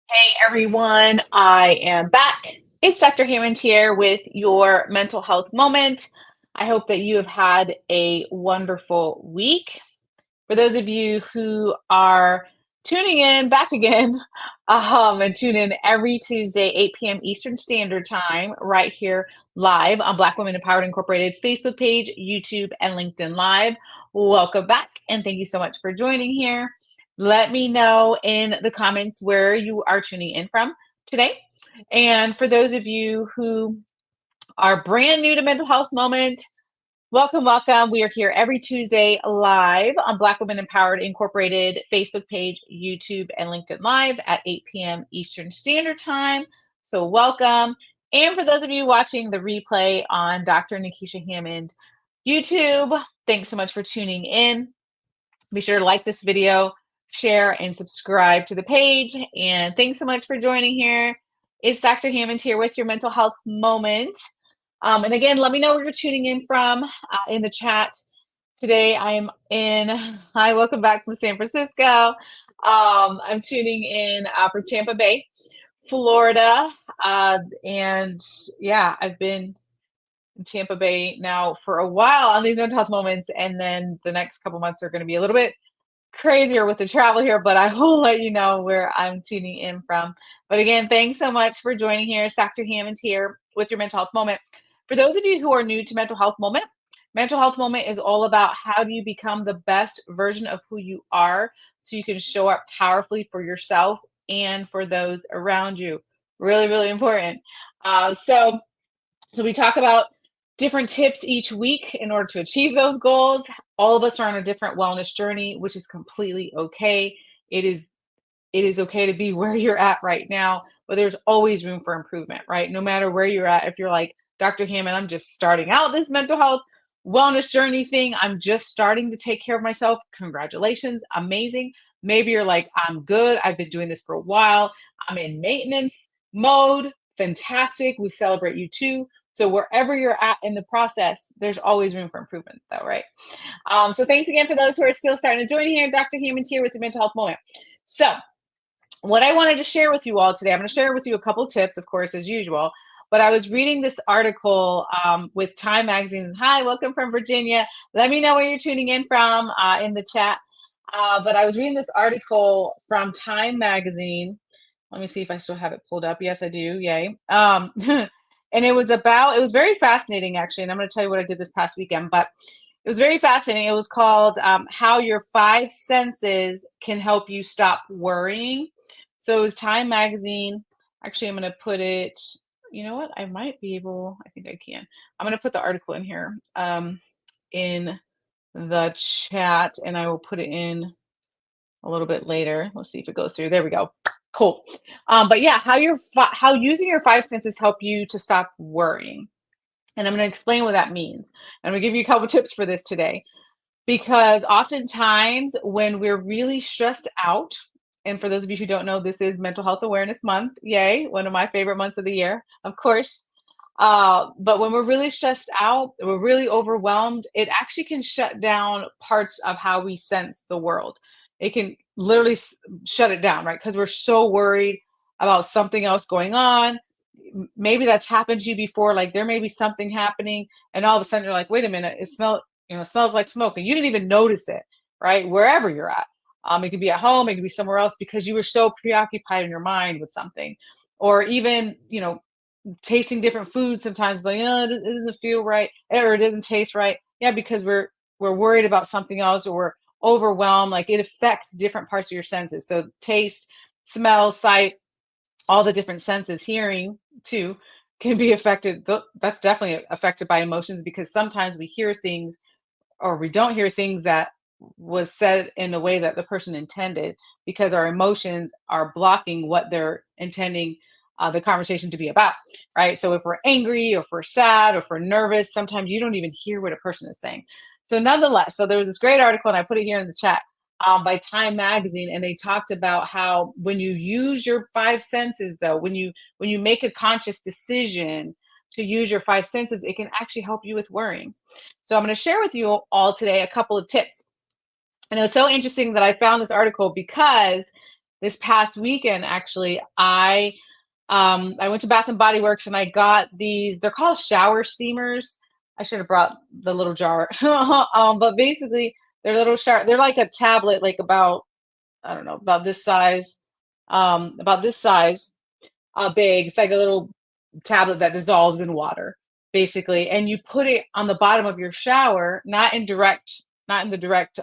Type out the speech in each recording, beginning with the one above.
Hey everyone, I am back. It's Dr. Hammond here with your mental health moment. I hope that you have had a wonderful week. For those of you who are tuning in back again, and tune in every Tuesday, 8 p.m. Eastern Standard Time, right here live on Black Women Empowered Incorporated Facebook page, YouTube, and LinkedIn Live. Welcome back, and thank you so much for joining here. Let me know in the comments where you are tuning in from today. And for those of you who are brand new to Mental Health Moment, welcome, welcome. We are here every Tuesday live on Black Women Empowered Incorporated Facebook page, YouTube, and LinkedIn Live at 8 p.m. Eastern Standard Time. So welcome. And for those of you watching the replay on Dr. Nikisha Hammond YouTube, thanks so much for tuning in. Be sure to like this video, share, and subscribe to the page. And thanks so much for joining here. It's Dr. Hammond here with your mental health moment. And again, let me know where you're tuning in from in the chat. Today I am hi, welcome back from San Francisco. I'm tuning in from Tampa Bay, Florida. And yeah, I've been in Tampa Bay now for a while on these mental health moments. And then the next couple months are going to be a little bit crazier with the travel here, but I will let you know where I'm tuning in from. But again, thanks so much for joining here. It's Dr. Hammond here with your mental health moment. For those of you who are new to mental health moment is all about how do you become the best version of who you are so you can show up powerfully for yourself and for those around you. Really, really important. So we talk about different tips each week in order to achieve those goals. All of us are on a different wellness journey, which is completely okay. It is okay to be where you're at right now, but there's always room for improvement, right? No matter where you're at, if you're like Dr. Hammond, I'm just starting out this mental health wellness journey thing. I'm just starting to take care of myself. Congratulations, amazing. Maybe you're like, I'm good. I've been doing this for a while. I'm in maintenance mode. Fantastic. We celebrate you too. So wherever you're at in the process, there's always room for improvement, though, right? So thanks again for those who are still starting to join here. Dr. Hammond here with the Mental Health Moment. So what I wanted to share with you all today, I'm going to share with you a couple tips, of course, as usual. But I was reading this article with Time Magazine. Hi, welcome from Virginia. Let me know where you're tuning in from in the chat. But I was reading this article from Time Magazine. Let me see if I still have it pulled up. Yes, I do. Yay. And it was very fascinating, actually. And I'm going to tell you what I did this past weekend. But it was very fascinating. It was called How Your Five Senses Can Help You Stop Worrying. So it was Time Magazine. Actually, I'm going to put it, you know what? I might be able, I think I can. I'm going to put the article in here in the chat, and I will put it in a little bit later. Let's see if it goes through. There we go. Cool. But yeah, how using your five senses help you to stop worrying. And I'm going to explain what that means. And I'm going to give you a couple tips for this today. Because oftentimes when we're really stressed out, and for those of you who don't know, this is Mental Health Awareness Month. Yay, one of my favorite months of the year, of course. But when we're really stressed out, we're really overwhelmed, it actually can shut down parts of how we sense the world. It can literally shut it down, right? Because we're so worried about something else going on. Maybe that's happened to you before. Like there may be something happening, and all of a sudden you're like, wait a minute, it smells like smoke, and you didn't even notice it, right? Wherever you're at. It could be at home, it could be somewhere else because you were so preoccupied in your mind with something. Or even, tasting different foods sometimes, like, oh, it doesn't feel right, or it doesn't taste right. Yeah, because we're worried about something else, or we're overwhelmed. Like it affects different parts of your senses. So taste, smell, sight, all the different senses, hearing too, can be affected. That's definitely affected by emotions because sometimes we hear things or we don't hear things that was said in the way that the person intended because our emotions are blocking what they're intending the conversation to be about, right? So if we're angry or if we're sad or if we're nervous, sometimes you don't even hear what a person is saying. So nonetheless, so there was this great article, and I put it here in the chat by Time Magazine, and they talked about how when you use your five senses, though, when you make a conscious decision to use your five senses, it can actually help you with worrying. So I'm going to share with you all today a couple of tips. And it was so interesting that I found this article because this past weekend, actually, I went to Bath and Body Works and I got these. They're called shower steamers. I should have brought the little jar. But basically, they're little shower. They're like a tablet, like about, I don't know, about this size, about this size, big. It's like a little tablet that dissolves in water, basically, and you put it on the bottom of your shower, not in the direct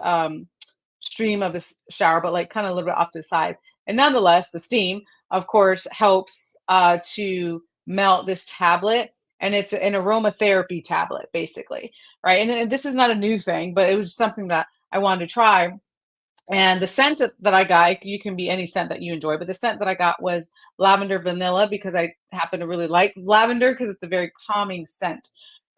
stream of the shower, but like kind of a little bit off to the side. And nonetheless, the steam, of course, helps to melt this tablet. And it's an aromatherapy tablet, basically, right? And this is not a new thing, but it was something that I wanted to try. And the scent that I got, you can be any scent that you enjoy, but the scent that I got was lavender vanilla because I happen to really like lavender because it's a very calming scent,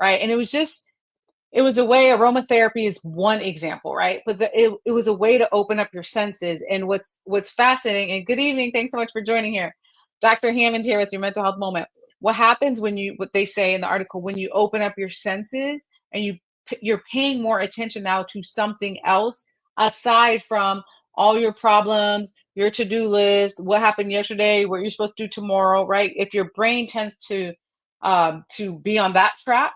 right? And it was a way. Aromatherapy is one example, right? But it was a way to open up your senses. And what's fascinating, and good evening, thanks so much for joining here. Dr. Hammond here with your mental health moment. What happens when what they say in the article, when you open up your senses and you're paying more attention now to something else aside from all your problems, your to-do list, what happened yesterday, what you're supposed to do tomorrow, right? If your brain tends to be on that track,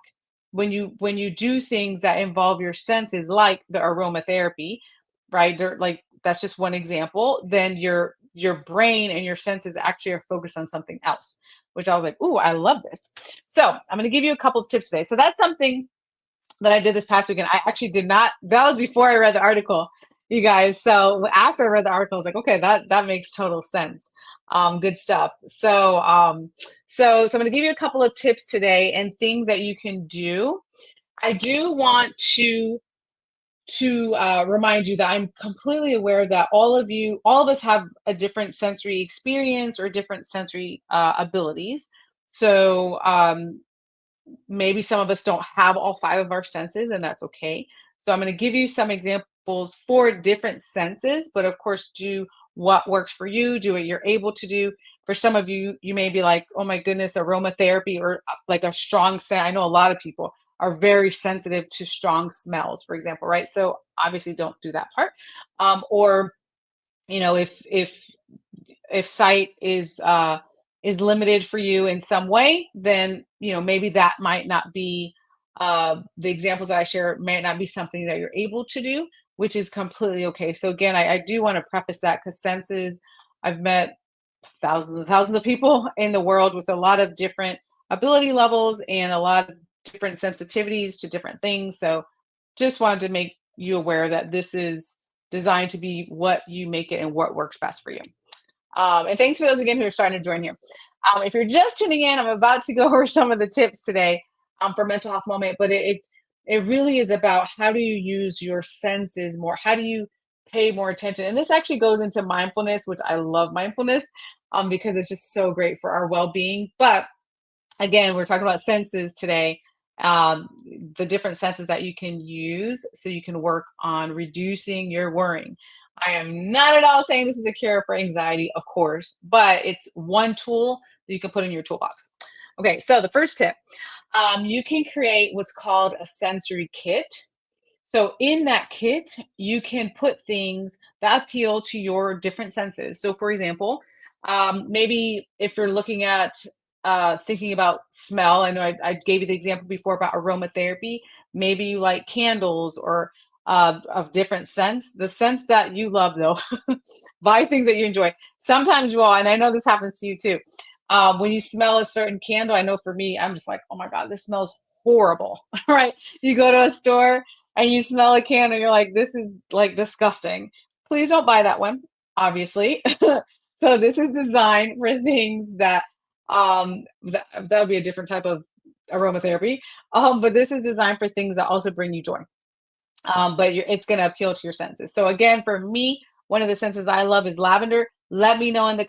when you do things that involve your senses, like the aromatherapy, right? Like that's just one example. Then your brain and your senses actually are focused on something else, which I was like, "Ooh, I love this." So I'm going to give you a couple of tips today. So that's something that I did this past weekend. I actually did not. That was before I read the article, you guys. So after I read the article, I was like, okay, that makes total sense. Good stuff. So I'm going to give you a couple of tips today and things that you can do. I do want to remind you that I'm completely aware that all of us have a different sensory experience or different sensory abilities. So maybe some of us don't have all five of our senses, and that's okay. So I'm going to give you some examples for different senses, but of course, do what works for you, do what you're able to do. For some of you, you may be like, oh my goodness, aromatherapy or like a strong scent. I know a lot of people are very sensitive to strong smells, for example, right? So obviously don't do that part. Or, if sight is limited for you in some way, then maybe that might not be the examples that I share might not be something that you're able to do, which is completely okay. So again, I do want to preface that because senses, I've met thousands and thousands of people in the world with a lot of different ability levels and a lot of different sensitivities to different things. So just wanted to make you aware that this is designed to be what you make it and what works best for you. And thanks for those again who are starting to join here. If you're just tuning in, I'm about to go over some of the tips today for mental health moment, but it really is about how do you use your senses more? How do you pay more attention? And this actually goes into mindfulness, which I love mindfulness because it's just so great for our well-being. But again, we're talking about senses today, um, the different senses that you can use so you can work on reducing your worrying. I am not at all saying this is a cure for anxiety, of course, but it's one tool that you can put in your toolbox. Okay, so the first tip, you can create what's called a sensory kit. So in that kit, you can put things that appeal to your different senses. So for example, maybe if you're looking at thinking about smell, I know I gave you the example before about aromatherapy. Maybe you like candles or of different scents. The scents that you love, though, buy things that you enjoy. Sometimes you all, and I know this happens to you too. When you smell a certain candle, I know for me, I'm just like, oh my God, this smells horrible, right? You go to a store and you smell a candle, you're like, this is like disgusting. Please don't buy that one, obviously. So this is designed for things that would be a different type of aromatherapy. But this is designed for things that also bring you joy. But it's going to appeal to your senses. So again, for me, one of the senses I love is lavender. Let me know in the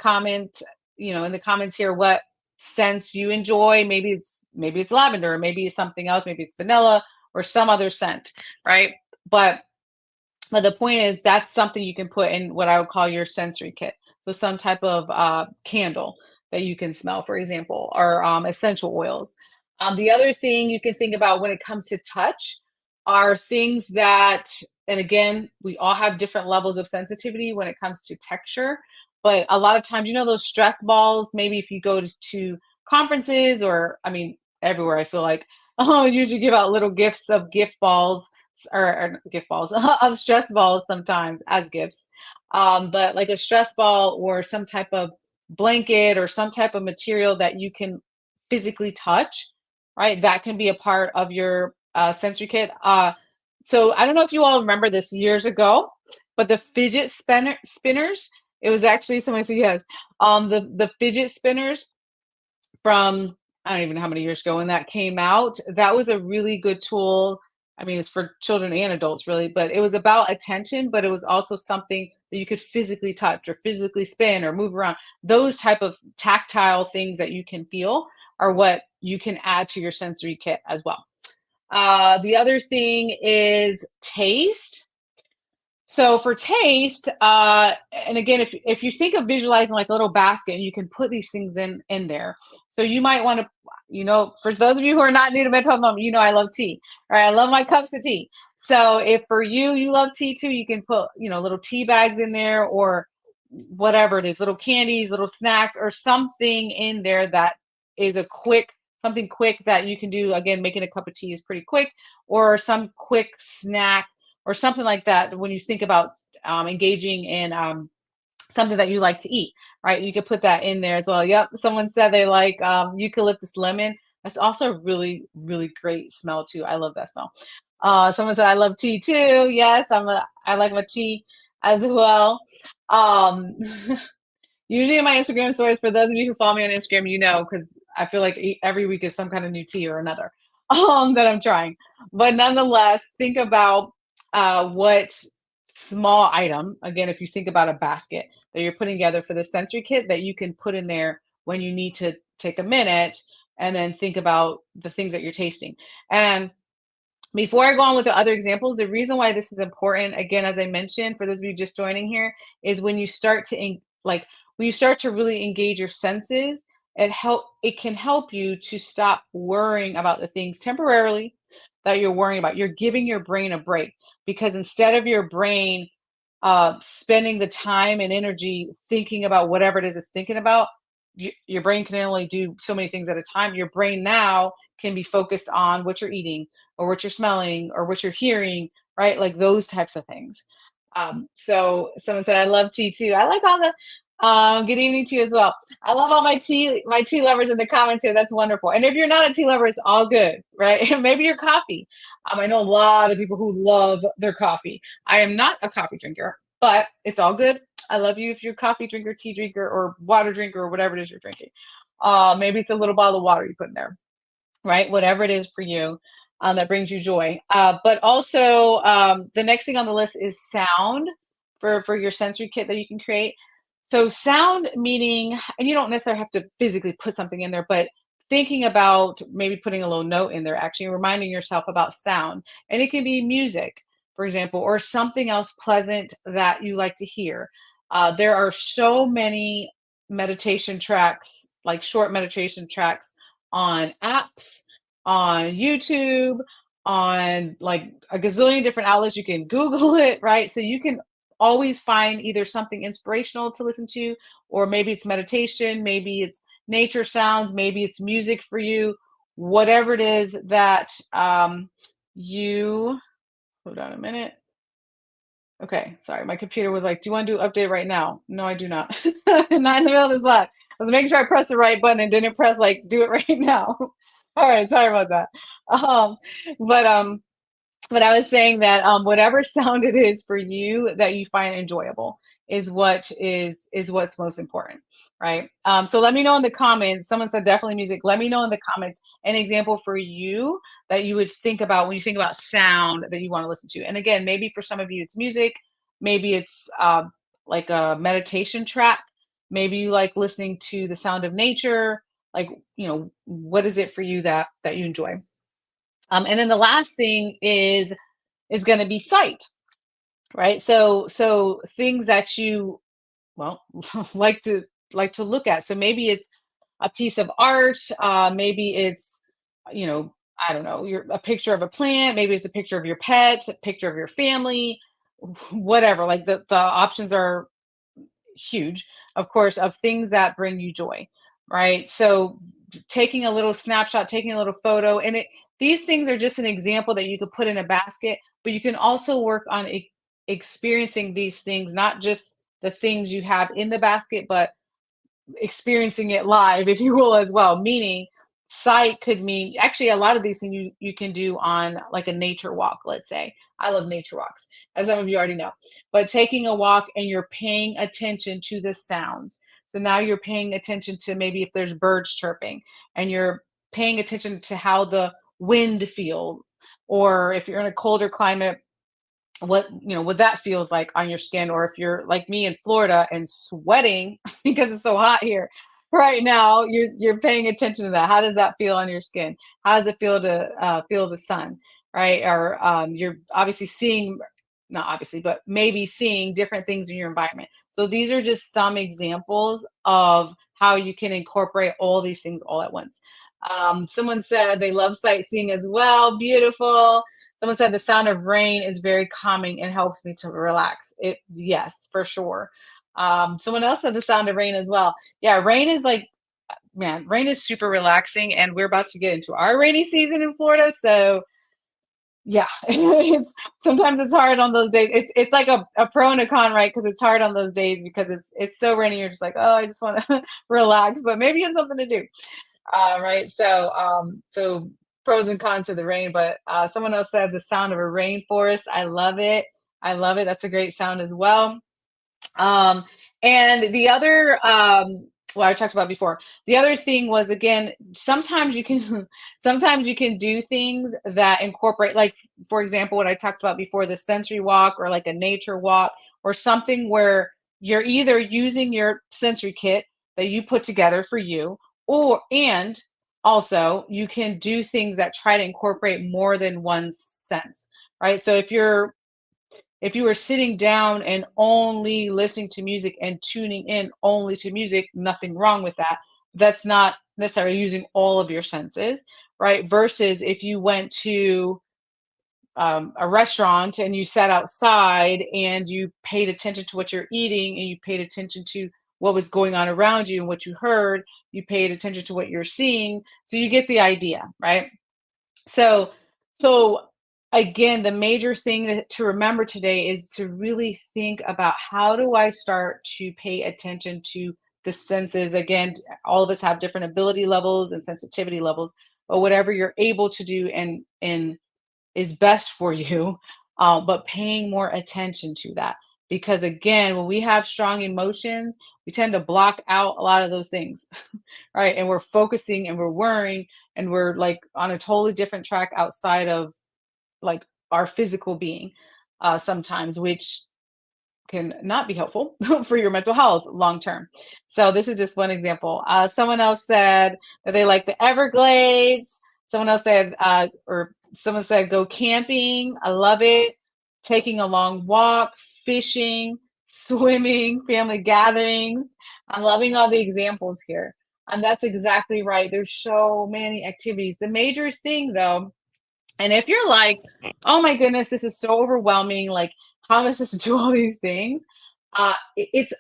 in the comments here what scents you enjoy. Maybe it's lavender, or maybe it's something else. Maybe it's vanilla or some other scent, right? But the point is that's something you can put in what I would call your sensory kit. So some type of candle that you can smell, for example, or essential oils. The other thing you can think about when it comes to touch are things that, and again, we all have different levels of sensitivity when it comes to texture. But a lot of times, those stress balls, maybe if you go to conferences or, I mean, everywhere, I feel like, oh, usually give out little gifts of gift balls or gift balls of stress balls sometimes as gifts. But like a stress ball or some type of blanket or some type of material that you can physically touch, right? That can be a part of your sensory kit. So I don't know if you all remember this years ago, but the spinners, it was actually someone said yes. The fidget spinners from I don't even know how many years ago when that came out. That was a really good tool. I mean, it's for children and adults, really, but it was about attention, but it was also something that you could physically touch or physically spin or move around. Those type of tactile things that you can feel are what you can add to your sensory kit as well. The other thing is taste. So for taste, and again, if you think of visualizing like a little basket, and you can put these things in there. So you might want to, for those of you who are not new to mental health moment, I love tea. Right, I love my cups of tea. So if for you love tea too, you can put little tea bags in there or whatever it is, little candies, little snacks, or something in there that is something quick that you can do. Again, making a cup of tea is pretty quick, or some quick snack or something like that when you think about engaging in something that you like to eat, right? You could put that in there as well. Yep, someone said they like eucalyptus lemon. That's also a really, really great smell too. I love that smell. Someone said I love tea too. Yes, I like my tea as well. Um, Usually in my Instagram stories, for those of you who follow me on Instagram, because I feel like every week is some kind of new tea or another that I'm trying. But nonetheless, think about what small item, again, if you think about a basket that you're putting together for the sensory kit that you can put in there when you need to take a minute and then think about the things that you're tasting. And before I go on with the other examples, the reason why this is important, again, as I mentioned, for those of you just joining here, is when you start to when you start to really engage your senses, it can help you to stop worrying about the things temporarily that you're worrying about. You're giving your brain a break because instead of your brain spending the time and energy thinking about whatever it is it's thinking about, your brain can only do so many things at a time. Your brain now can be focused on what you're eating or what you're smelling or what you're hearing, right? Like those types of things. So someone said, I love tea too. I like all the good evening to you as well. I love all my tea lovers in the comments here. That's wonderful. And if you're not a tea lover, it's all good, right? Maybe your coffee. I know a lot of people who love their coffee. I am not a coffee drinker, but it's all good. I love you if you're a coffee drinker, tea drinker, or water drinker, or whatever it is you're drinking. Maybe it's a little bottle of water you put in there, right? Whatever it is for you that brings you joy. But also, the next thing on the list is sound for your sensory kit that you can create. So, sound meaning, and you don't necessarily have to physically put something in there, but thinking about maybe putting a little note in there, actually reminding yourself about sound. And it can be music, for example, or something else pleasant that you like to hear. There are so many meditation tracks, like short meditation tracks on apps, on YouTube, on like a gazillion different outlets. You can Google it, right? So you can always find either something inspirational to listen to, or maybe it's meditation, maybe it's nature sounds, maybe it's music for you, whatever it is that you, hold on a minute. Okay, sorry, my computer was like, do you want to do update right now? No, I do not. Not in the middle of this live. I was making sure I pressed the right button and didn't press like do it right now. All right, sorry about that. Um, but um, but I was saying that whatever sound it is for you that you find enjoyable is what's most important, right? So let me know in the comments. Someone said definitely music. Let me know in the comments an example for you that you would think about when you think about sound that you want to listen to. And again, maybe for some of you it's music, maybe it's like a meditation track, maybe you like listening to the sound of nature. Like, what is it for you that you enjoy? And then the last thing is going to be sight, right? So things that you well like to look at. So maybe it's a piece of art, maybe it's I don't know, a picture of a plant, maybe it's a picture of your pet, a picture of your family, whatever. Like the options are huge, of course, of things that bring you joy, right? So taking a little snapshot, taking a little photo, and these things are just an example that you could put in a basket, but you can also work on experiencing these things, not just the things you have in the basket, but experiencing it live, if you will, as well. Meaning, sight could mean actually a lot of these things you can do on like a nature walk, let's say. I love nature walks, as some of you already know. But taking a walk and you're paying attention to the sounds. So now you're paying attention to maybe if there's birds chirping, and you're paying attention to how the wind feels, or if you're in a colder climate, what that feels like on your skin, or if you're like me in Florida and sweating because it's so hot here right now, you're paying attention to that. How does that feel on your skin? How does it feel to feel the sun, right? Or you're obviously seeing, not obviously, but maybe seeing different things in your environment. So these are just some examples of how you can incorporate all these things all at once. Someone said they love sightseeing as well. Beautiful. Someone said the sound of rain is very calming and helps me to relax. It, yes, for sure. Someone else said the sound of rain as well. Yeah, rain is like, man, rain is super relaxing, and we're about to get into our rainy season in Florida. So yeah, it's sometimes it's hard on those days. It's like a pro and a con, right? Because it's hard on those days because it's so rainy. You're just like, oh, I just want to relax, but maybe you have something to do. Right. So pros and cons to the rain, but someone else said the sound of a rainforest. I love it. I love it. That's a great sound as well. Um, and the other, well, I talked about before. The other thing was again, sometimes you can, sometimes you can do things that incorporate, like for example, what I talked about before, the sensory walk or like a nature walk or something where you're either using your sensory kit that you put together for you, or and also you can do things that try to incorporate more than one sense, right? So if you were sitting down and only listening to music and tuning in only to music, nothing wrong with that. That's not necessarily using all of your senses, right? Versus if you went to a restaurant and you sat outside and you paid attention to what you're eating and you paid attention to what was going on around you and what you heard, you paid attention to what you're seeing. So you get the idea, right? So, so again, the major thing to remember today is to really think about how do I start to pay attention to the senses. Again, all of us have different ability levels and sensitivity levels, but whatever you're able to do and is best for you, but paying more attention to that. Because again, when we have strong emotions, we tend to block out a lot of those things, right? And we're focusing and we're worrying and we're like on a totally different track outside of like our physical being sometimes, which can not be helpful for your mental health long term. So this is just one example. Someone else said that they like the Everglades. Someone else said, or someone said, go camping. I love it. Taking a long walk, fishing, swimming, family gatherings. I'm loving all the examples here. And that's exactly right. There's so many activities. The major thing, though, and if you're like, oh my goodness, this is so overwhelming, like, how am I supposed to do all these things? It's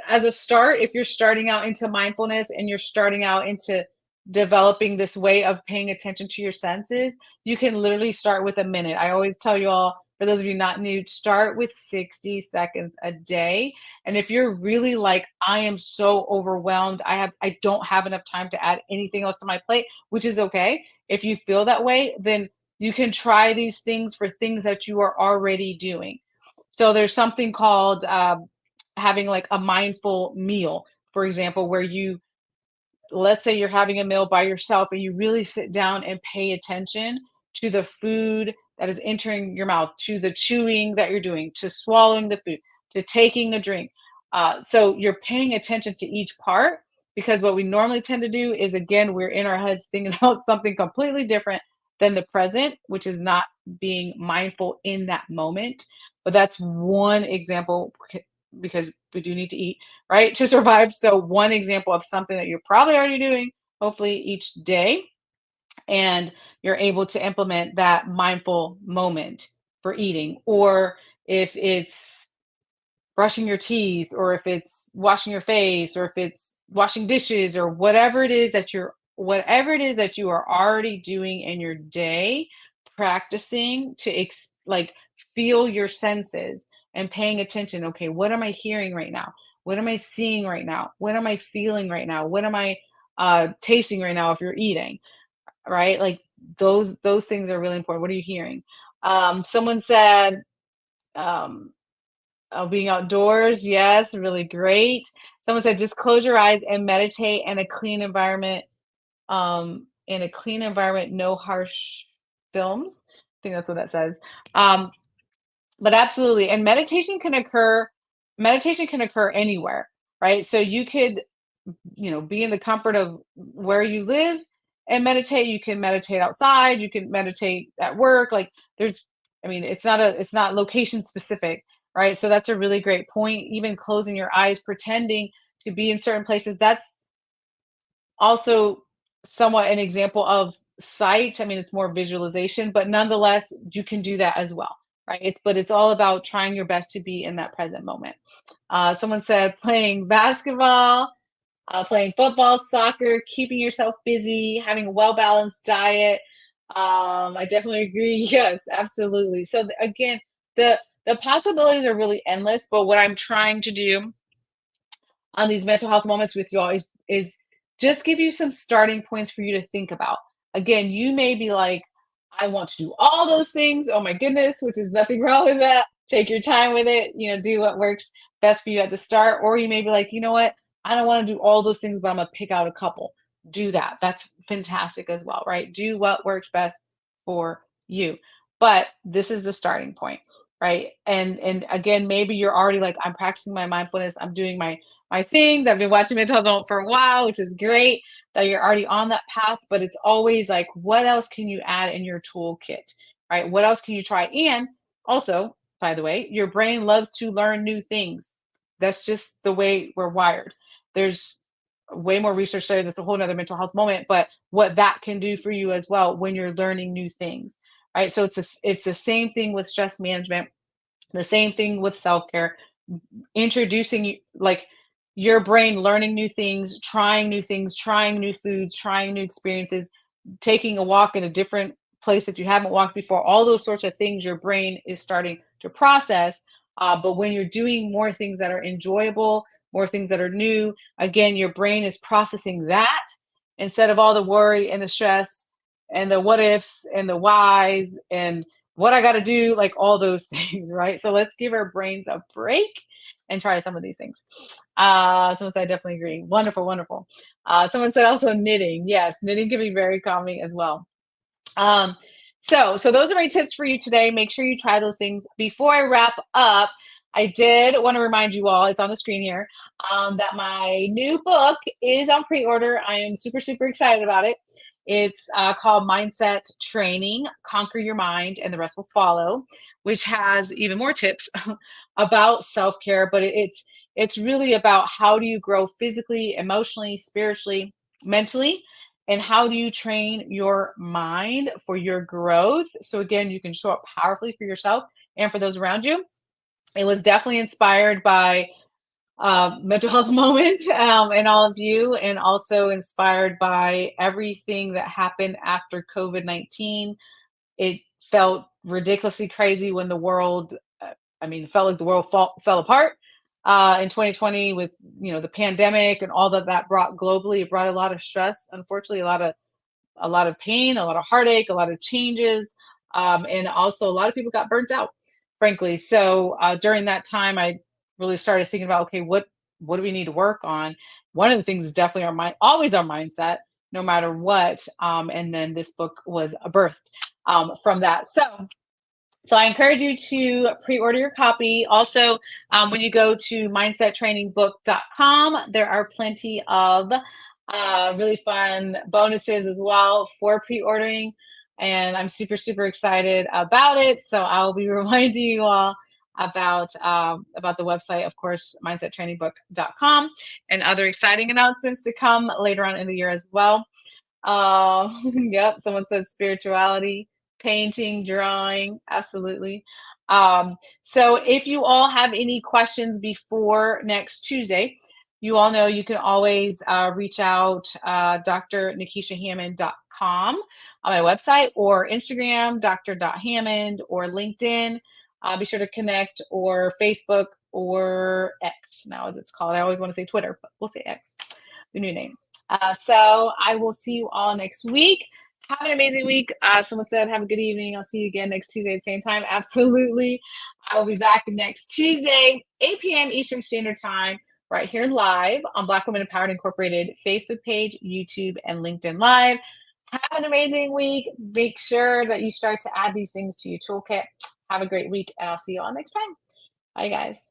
as a start, if you're starting out into mindfulness and you're starting out into developing this way of paying attention to your senses, you can literally start with a minute. I always tell you all, for those of you not new, start with 60 seconds a day. And if you're really like, I am so overwhelmed, I don't have enough time to add anything else to my plate, which is okay. If you feel that way, then you can try these things for things that you are already doing. So there's something called having like a mindful meal, for example, where you, let's say you're having a meal by yourself and you really sit down and pay attention to the food that is entering your mouth, to the chewing that you're doing, to swallowing the food, to taking a drink. So you're paying attention to each part, because what we normally tend to do is, again, we're in our heads thinking about something completely different than the present, which is not being mindful in that moment. But that's one example, because we do need to eat, right, to survive. So one example of something that you're probably already doing, hopefully each day, and you're able to implement that mindful moment for eating. Or if it's brushing your teeth, or if it's washing your face, or if it's washing dishes, or whatever it is that you are already doing in your day, practicing to like feel your senses and paying attention. Okay, what am I hearing right now? What am I seeing right now? What am I feeling right now? What am I tasting right now if you're eating, right? Like those things are really important. What are you hearing? Someone said um, being outdoors, yes, really great. Someone said just close your eyes and meditate in a clean environment. In a clean environment, no harsh films. I think that's what that says. Um, but absolutely, and meditation can occur anywhere, right? So you could, be in the comfort of where you live and meditate. You can meditate outside, you can meditate at work. Like there's, I mean, it's not location specific, right? So that's a really great point. Even closing your eyes, pretending to be in certain places, that's also somewhat an example of sight. I mean, it's more visualization, but nonetheless, you can do that as well, right? It's all about trying your best to be in that present moment. Someone said playing basketball, playing football, soccer, keeping yourself busy, having a well-balanced diet. I definitely agree. Yes, absolutely. So again, the possibilities are really endless, but what I'm trying to do on these mental health moments with you all is just give you some starting points for you to think about. Again, you may be like, I want to do all those things. Oh my goodness, which is nothing wrong with that. Take your time with it, do what works best for you at the start. Or you may be like, you know what? I don't want to do all those things, but I'm going to pick out a couple. Do that. That's fantastic as well, right? Do what works best for you. But this is the starting point, right? And again, maybe you're already like, I'm practicing my mindfulness. I'm doing my things. I've been watching mental health for a while, which is great that you're already on that path. But it's always like, what else can you add in your toolkit, right? What else can you try? And also, by the way, your brain loves to learn new things. That's just the way we're wired. There's way more research study. That's a whole nother mental health moment, but what that can do for you as well when you're learning new things, right? So it's the same thing with stress management, the same thing with self-care, introducing like your brain learning new things, trying new foods, trying new experiences, taking a walk in a different place that you haven't walked before, all those sorts of things your brain is starting to process. But when you're doing more things that are enjoyable, more things that are new, again, your brain is processing that instead of all the worry and the stress and the what ifs and the whys and what I got to do, like all those things, right? So let's give our brains a break and try some of these things. Someone said, I definitely agree. Wonderful, wonderful. Someone said also knitting. Yes, knitting can be very calming as well. Um, so those are my tips for you today. Make sure you try those things. Before I wrap up, I did want to remind you all, it's on the screen here, that my new book is on pre-order. I am super, super excited about it. It's called Mindset Training, Conquer Your Mind, and the Rest Will Follow, which has even more tips about self-care, but it's really about how do you grow physically, emotionally, spiritually, mentally, and how do you train your mind for your growth so again you can show up powerfully for yourself and for those around you. It was definitely inspired by mental health moment and all of you, and also inspired by everything that happened after COVID-19. It felt ridiculously crazy when the world, I mean, it felt like the world fell apart in 2020 with, the pandemic and all that that brought globally. It brought a lot of stress, unfortunately, a lot of pain, a lot of heartache, a lot of changes, and also a lot of people got burnt out, frankly. So during that time, I really started thinking about, okay, what do we need to work on? One of the things is definitely our mind, always our mindset, no matter what. And then this book was birthed from that. So I encourage you to pre-order your copy. Also, when you go to mindsettrainingbook.com, there are plenty of really fun bonuses as well for pre-ordering. And I'm super, super excited about it. So I'll be reminding you all about the website, of course, mindsettrainingbook.com, and other exciting announcements to come later on in the year as well. Yep, someone said spirituality, painting, drawing, absolutely. So if you all have any questions before next Tuesday, you all know you can always reach out drnikishahammond.com on my website or Instagram, dr.hammond or LinkedIn. Be sure to connect or Facebook or X now as it's called. I always want to say Twitter, but we'll say X, the new name. So I will see you all next week. Have an amazing week. Someone said, have a good evening. I'll see you again next Tuesday at the same time. Absolutely. I will be back next Tuesday, 8 p.m. Eastern Standard Time, right here live on Black Women Empowered Incorporated Facebook page, YouTube, and LinkedIn Live. Have an amazing week. Make sure that you start to add these things to your toolkit. Have a great week, and I'll see you all next time. Bye, guys.